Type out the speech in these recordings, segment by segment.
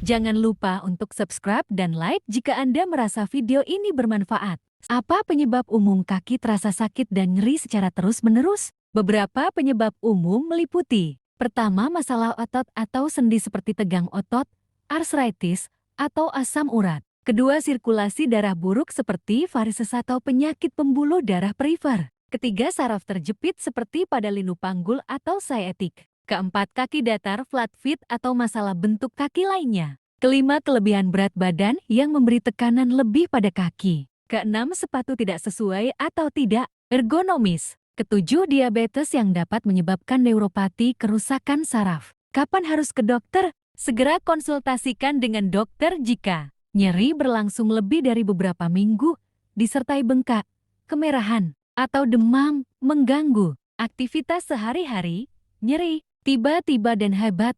Jangan lupa untuk subscribe dan like jika Anda merasa video ini bermanfaat. Apa penyebab umum kaki terasa sakit dan nyeri secara terus-menerus? Beberapa penyebab umum meliputi: pertama, masalah otot atau sendi seperti tegang otot, arthritis, atau asam urat. Kedua, sirkulasi darah buruk seperti varises atau penyakit pembuluh darah perifer. Ketiga, saraf terjepit seperti pada linu panggul atau sciatic. Keempat, kaki datar, flat feet, atau masalah bentuk kaki lainnya. Kelima, kelebihan berat badan yang memberi tekanan lebih pada kaki. Keenam, sepatu tidak sesuai atau tidak ergonomis. Ketujuh, diabetes yang dapat menyebabkan neuropati, kerusakan saraf. Kapan harus ke dokter? Segera konsultasikan dengan dokter jika nyeri berlangsung lebih dari beberapa minggu, disertai bengkak, kemerahan, atau demam, mengganggu aktivitas sehari-hari, nyeri tiba-tiba dan hebat,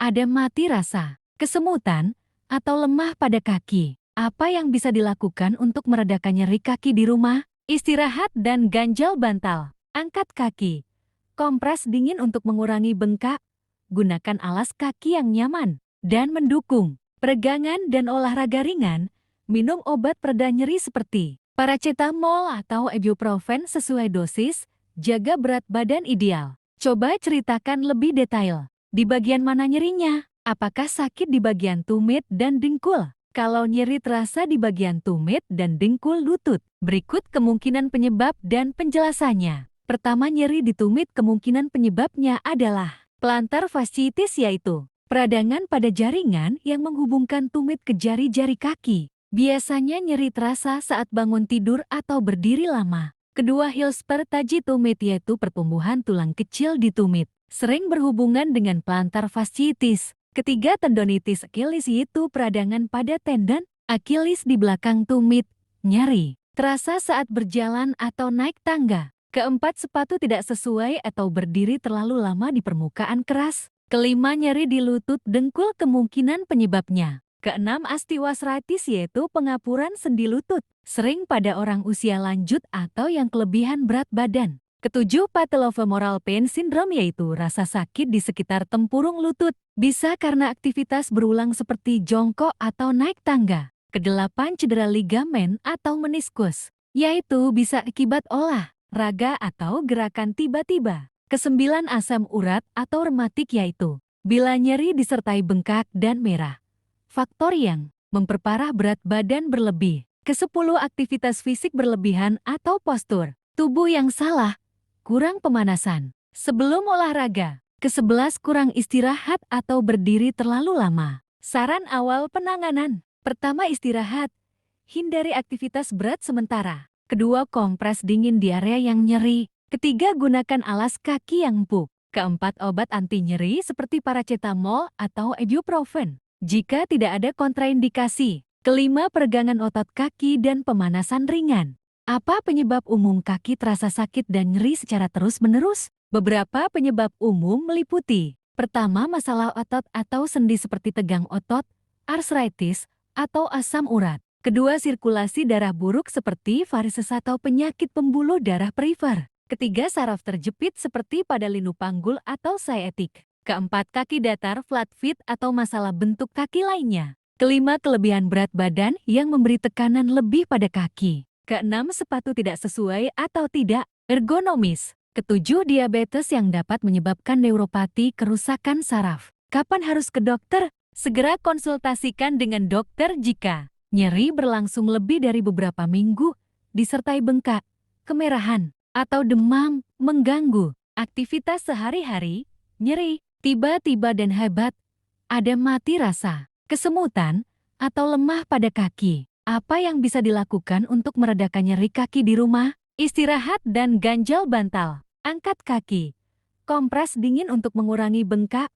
ada mati rasa, kesemutan, atau lemah pada kaki. Apa yang bisa dilakukan untuk meredakan nyeri kaki di rumah? Istirahat dan ganjal bantal. Angkat kaki. Kompres dingin untuk mengurangi bengkak. Gunakan alas kaki yang nyaman dan mendukung. Peregangan dan olahraga ringan. Minum obat pereda nyeri seperti paracetamol atau ibuprofen sesuai dosis. Jaga berat badan ideal. Coba ceritakan lebih detail. Di bagian mana nyerinya? Apakah sakit di bagian tumit dan dengkul? Kalau nyeri terasa di bagian tumit dan dengkul lutut, berikut kemungkinan penyebab dan penjelasannya. Pertama, nyeri di tumit, kemungkinan penyebabnya adalah plantar fasciitis, yaitu peradangan pada jaringan yang menghubungkan tumit ke jari-jari kaki. Biasanya nyeri terasa saat bangun tidur atau berdiri lama. Kedua, Hirspertagi tumit, yaitu pertumbuhan tulang kecil di tumit, sering berhubungan dengan plantar fasciitis. Ketiga, tendonitis Achilles, yaitu peradangan pada tendon Achilles di belakang tumit, nyeri terasa saat berjalan atau naik tangga. Keempat, sepatu tidak sesuai atau berdiri terlalu lama di permukaan keras. Kelima, nyeri di lutut dengkul, kemungkinan penyebabnya. Keenam, osteoarthritis, yaitu pengapuran sendi lutut, sering pada orang usia lanjut atau yang kelebihan berat badan. Ketujuh, patellofemoral pain syndrome, yaitu rasa sakit di sekitar tempurung lutut, bisa karena aktivitas berulang seperti jongkok atau naik tangga. Kedelapan, cedera ligamen atau meniskus, yaitu bisa akibat olahraga atau gerakan tiba-tiba. Kesembilan, asam urat atau rematik, yaitu bila nyeri disertai bengkak dan merah. Faktor yang memperparah berat badan berlebih. Kesepuluh, aktivitas fisik berlebihan atau postur tubuh yang salah, kurang pemanasan sebelum olahraga. Kesebelas, kurang istirahat atau berdiri terlalu lama. Saran awal penanganan. Pertama, istirahat. Hindari aktivitas berat sementara. Kedua, kompres dingin di area yang nyeri. Ketiga, gunakan alas kaki yang empuk. Keempat, obat anti nyeri seperti paracetamol atau ibuprofen jika tidak ada kontraindikasi. Kelima, peregangan otot kaki dan pemanasan ringan. Apa penyebab umum kaki terasa sakit dan nyeri secara terus-menerus? Beberapa penyebab umum meliputi: pertama, masalah otot atau sendi seperti tegang otot, arthritis, atau asam urat. Kedua, sirkulasi darah buruk seperti varises atau penyakit pembuluh darah perifer. Ketiga, saraf terjepit seperti pada linu panggul atau sciatic. Keempat, kaki datar, flat feet, atau masalah bentuk kaki lainnya. Kelima, kelebihan berat badan yang memberi tekanan lebih pada kaki. Keenam, sepatu tidak sesuai atau tidak ergonomis. Ketujuh, diabetes yang dapat menyebabkan neuropati, kerusakan saraf. Kapan harus ke dokter? Segera konsultasikan dengan dokter jika nyeri berlangsung lebih dari beberapa minggu, disertai bengkak, kemerahan, atau demam, mengganggu aktivitas sehari-hari, nyeri tiba-tiba dan hebat, ada mati rasa, kesemutan, atau lemah pada kaki. Apa yang bisa dilakukan untuk meredakan nyeri kaki di rumah? Istirahat dan ganjal bantal. Angkat kaki. Kompres dingin untuk mengurangi bengkak.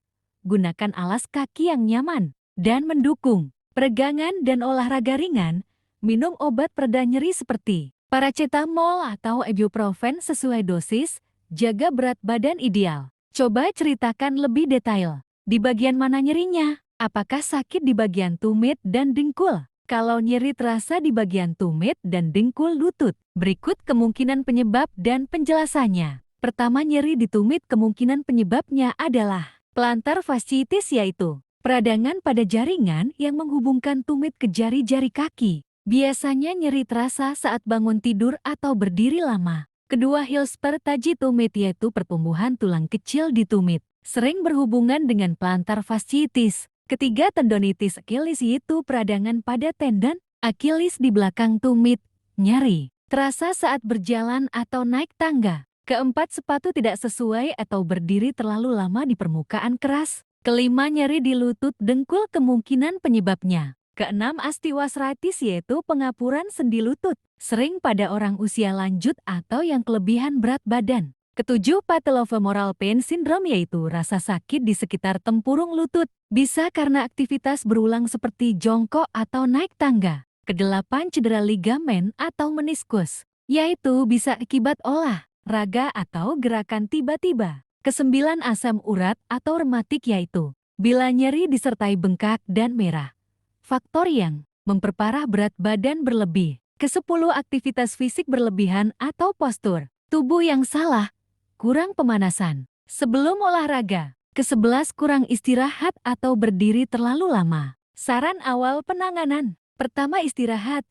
Gunakan alas kaki yang nyaman dan mendukung. Peregangan dan olahraga ringan. Minum obat pereda nyeri seperti paracetamol atau ibuprofen sesuai dosis. Jaga berat badan ideal. Coba ceritakan lebih detail. Di bagian mana nyerinya? Apakah sakit di bagian tumit dan dengkul? Kalau nyeri terasa di bagian tumit dan dengkul lutut, berikut kemungkinan penyebab dan penjelasannya. Pertama, nyeri di tumit, kemungkinan penyebabnya adalah plantar fasciitis, yaitu Peradangan pada jaringan yang menghubungkan tumit ke jari-jari kaki. Biasanya nyeri terasa saat bangun tidur atau berdiri lama. Kedua, Hirspertaji tumit yaitu pertumbuhan tulang kecil di tumit, sering berhubungan dengan plantar fasciitis. Ketiga, tendonitis Achilles yaitu peradangan pada tendon Achilles di belakang tumit, nyeri terasa saat berjalan atau naik tangga. Keempat, sepatu tidak sesuai atau berdiri terlalu lama di permukaan keras. Kelima, nyeri di lutut dengkul kemungkinan penyebabnya. Keenam, osteoarthritis yaitu pengapuran sendi lutut, sering pada orang usia lanjut atau yang kelebihan berat badan. Ketujuh, patellofemoral pain syndrome yaitu rasa sakit di sekitar tempurung lutut, bisa karena aktivitas berulang seperti jongkok atau naik tangga. Kedelapan, cedera ligamen atau meniskus, yaitu bisa akibat olahraga atau gerakan tiba-tiba. Kesembilan, asam urat atau rematik yaitu bila nyeri disertai bengkak dan merah. Faktor yang memperparah berat badan berlebih. Kesepuluh, aktivitas fisik berlebihan atau postur tubuh yang salah, kurang pemanasan sebelum olahraga. Kesebelas, kurang istirahat atau berdiri terlalu lama. Saran awal penanganan. Pertama, istirahat.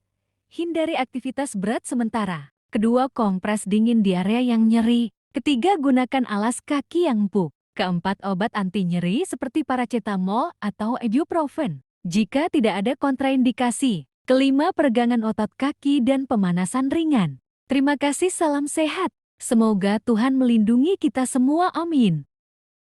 Hindari aktivitas berat sementara. Kedua, kompres dingin di area yang nyeri. Ketiga, gunakan alas kaki yang empuk. Keempat, obat anti nyeri seperti paracetamol atau ibuprofen jika tidak ada kontraindikasi. Kelima, peregangan otot kaki dan pemanasan ringan. Terima kasih, salam sehat. Semoga Tuhan melindungi kita semua, amin.